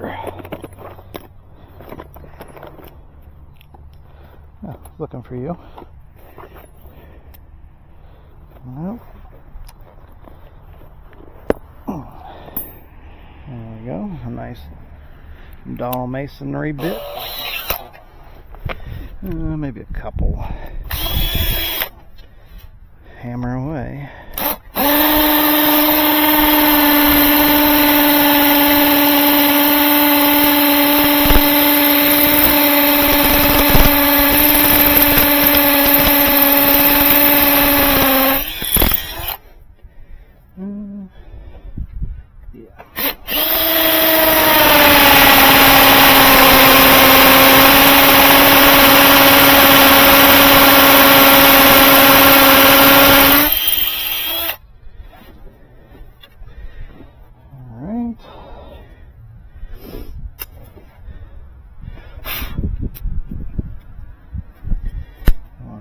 here. Oh, looking for you. Nope. There we go. A nice doll masonry bit. Maybe a couple. Hammer away.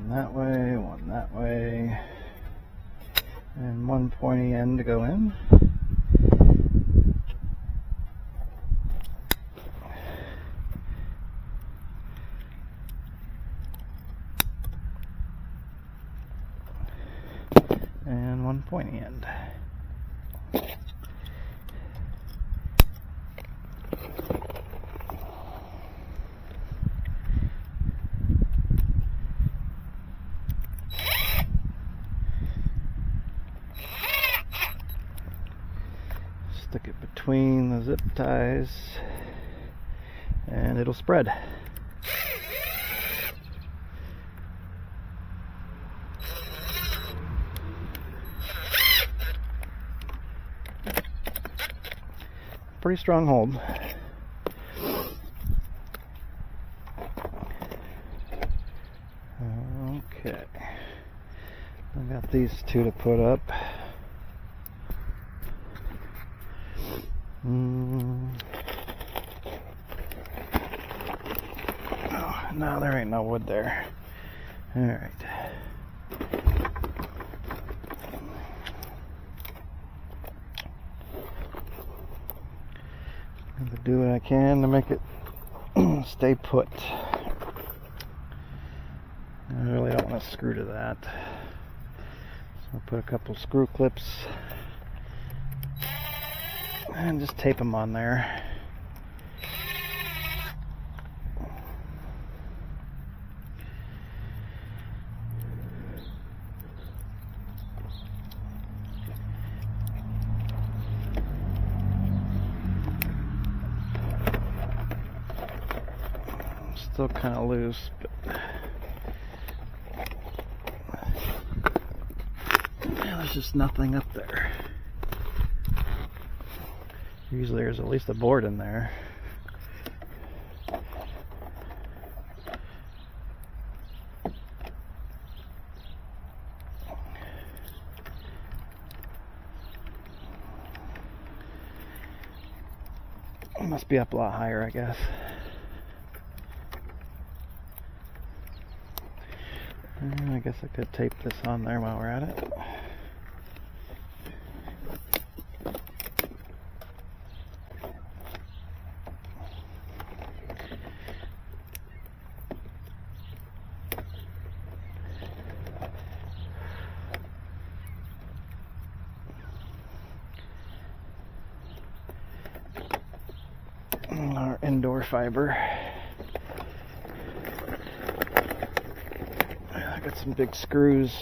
That way, one that way, and one pointy end to go in. And one pointy end. Stick it between the zip ties and it'll spread. Pretty strong hold. Okay. I got these two to put up. Oh, no, there ain't no wood there. Alright. I'm going to do what I can to make it stay put. I really don't want to screw to that. So I'll put a couple screw clips and just tape them on there. Still kind of loose, but yeah, there's just nothing up there. Usually there's at least a board in there. It must be up a lot higher, I guess. I guess I could tape this on there while we're at it. Our indoor fiber. I got some big screws.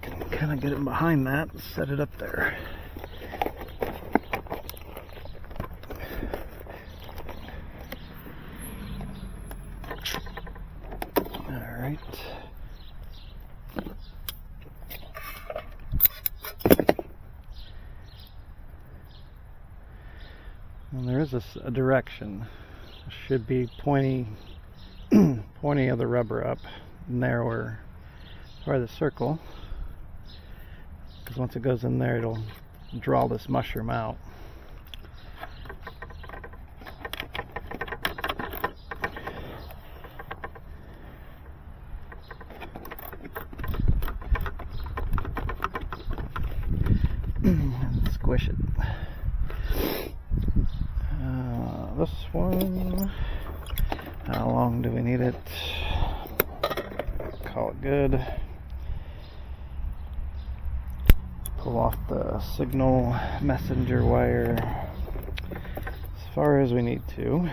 Can kind of get it behind that and set it up there. All right. And there is a direction. There should be pointy of the rubber up, narrower by the circle, because once it goes in there it'll draw this mushroom out. this one, how long do we need it? Call it good. Pull off the signal messenger wire as far as we need to.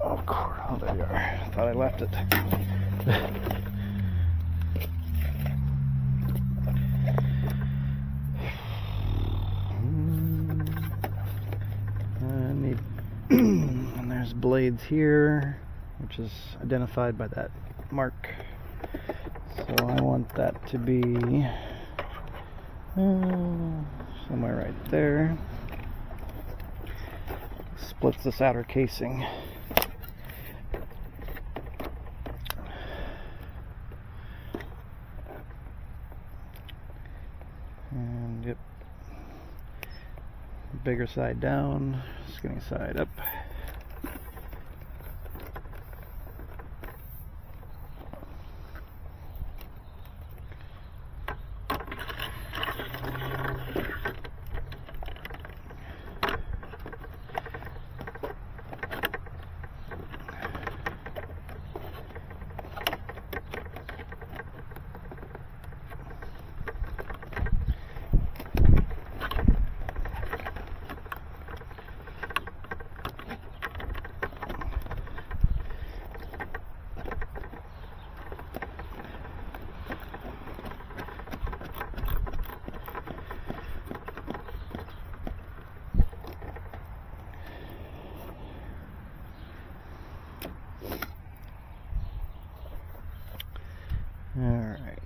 Of course, oh, there you are. I thought I left it. And there's blades here, which is identified by that mark. So I want that to be somewhere right there. Splits this outer casing. And yep, bigger side down, skinny side up. Alright,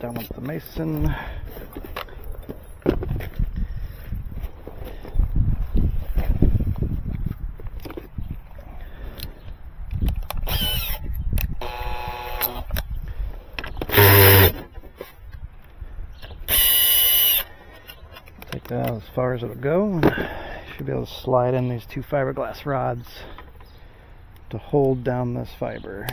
done with the mason. Take that out as far as it'll go. Should be able to slide in these two fiberglass rods to hold down this fiber.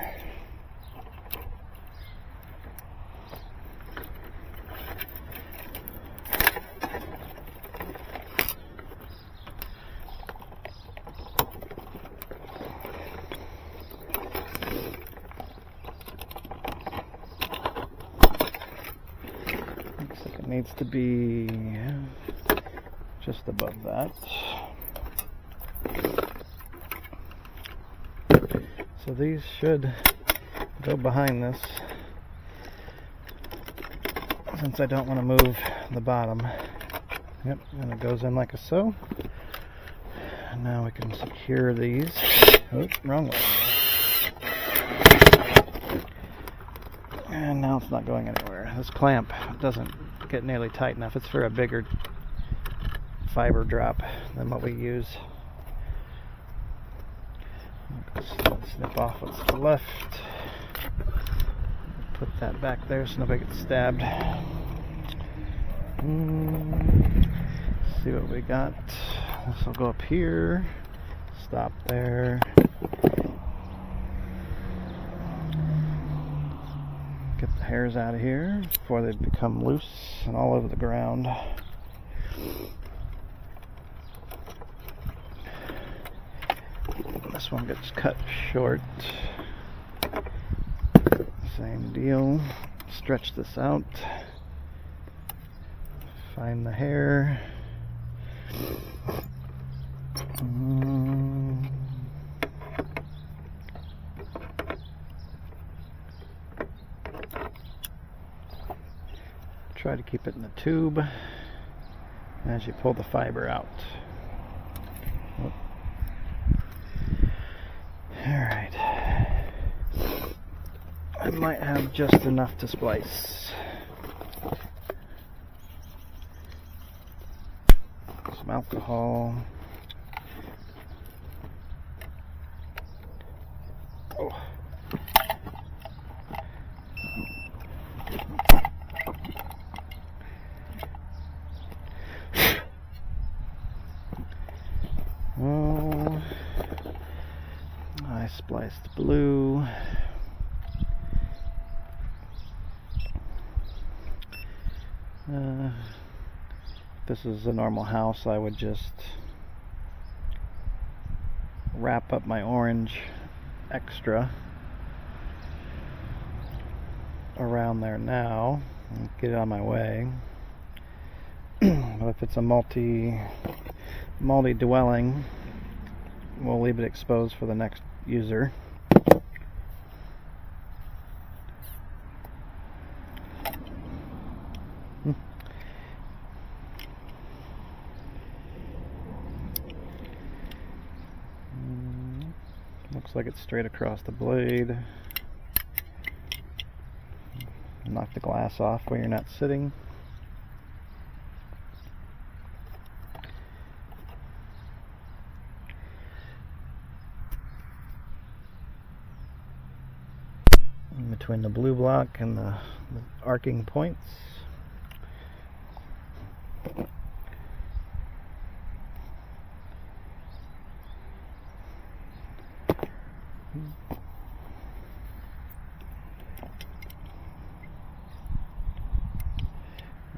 Looks like it needs to be just above that. So these should go behind this, since I don't want to move the bottom. Yep, and it goes in like so. And now we can secure these. Oops, wrong way. And now it's not going anywhere. This clamp doesn't get nearly tight enough. It's for a bigger fiber drop than what we use. Snip off what's to the left. Put that back there so nobody gets stabbed. See what we got. This will go up here. Stop there. Get the hairs out of here before they become loose and all over the ground. This one gets cut short. Same deal. Stretch this out. Find the hair. Try to keep it in the tube as you pull the fiber out. Alright, I might have just enough to splice. Some alcohol. Oh. I spliced spliced blue. If this is a normal house, I would just wrap up my orange extra around there now and get it on my way. But if it's a multi-dwelling, we'll leave it exposed for the next user. Looks like it's straight across the blade. Knock the glass off where you're not sitting. In between the blue block and the arcing points.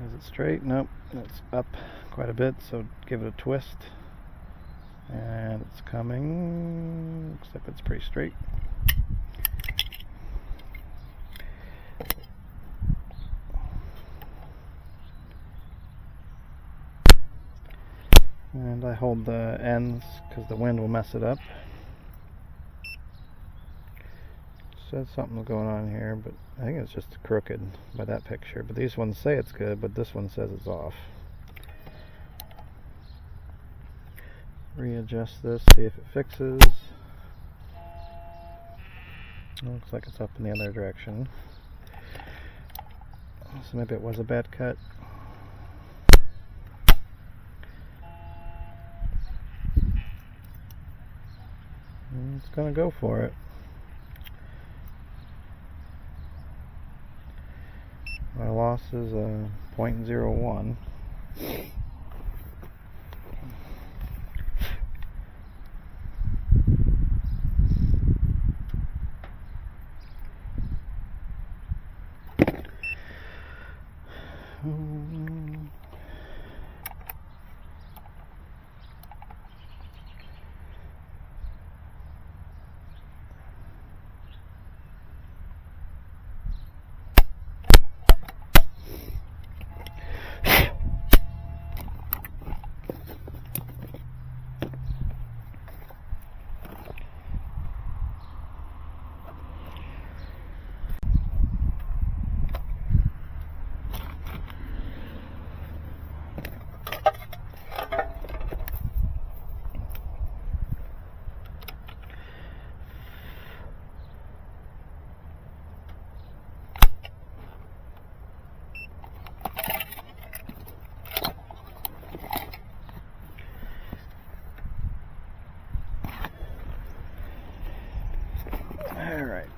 Is it straight? Nope, it's up quite a bit, so give it a twist. And it's coming, looks like it's pretty straight. And I hold the ends because the wind will mess it up. Says something's going on here, but I think it's just crooked by that picture. But these ones say it's good, but this one says it's off. Readjust this, see if it fixes. Looks like it's up in the other direction. So maybe it was a bad cut. It's gonna go for it. My loss is 0.01. Alright.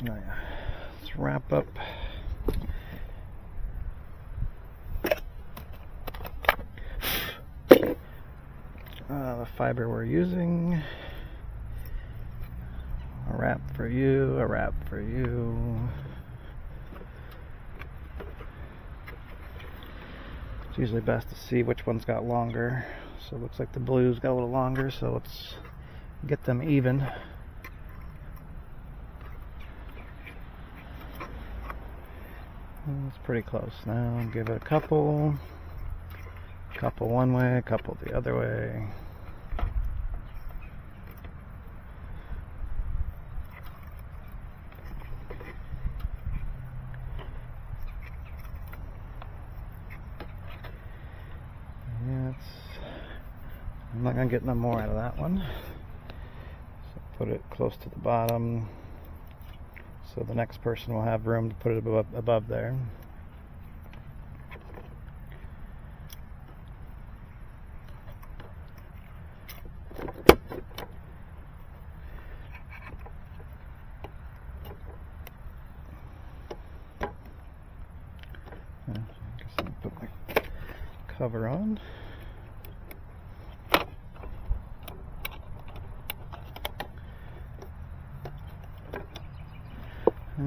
Let's wrap up. The fiber we're using. A wrap for you, a wrap for you. It's usually best to see which one's got longer. So it looks like the blue's got a little longer, so let's get them even. It's pretty close now. Give it a couple one way, a couple the other way. I'm not going to get no more out of that one. So put it close to the bottom so the next person will have room to put it above there. I guess I'll put my cover on.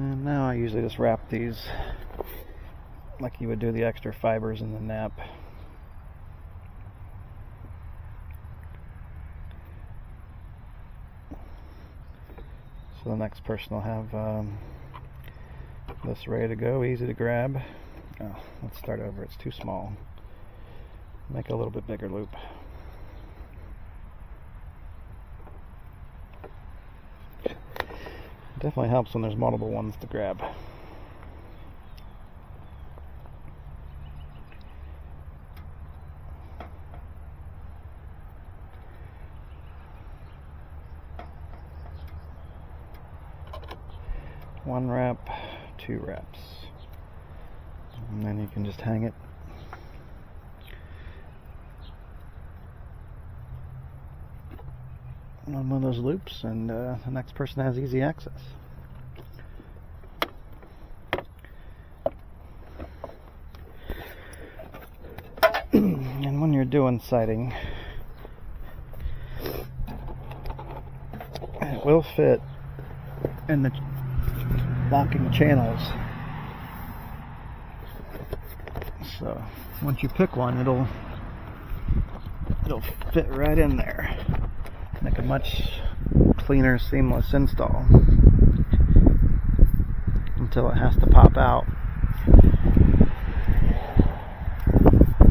And now I usually just wrap these like you would do the extra fibers in the nap. So the next person will have this ready to go, easy to grab. Oh, let's start over, it's too small. Make a little bit bigger loop. Definitely helps when there's multiple ones to grab. One wrap, two wraps, and then you can just hang it on one of those loops, and the next person has easy access. And when you're doing sighting, it will fit in the locking channels. So once you pick one, it'll fit right in there. Make a much cleaner, seamless install until it has to pop out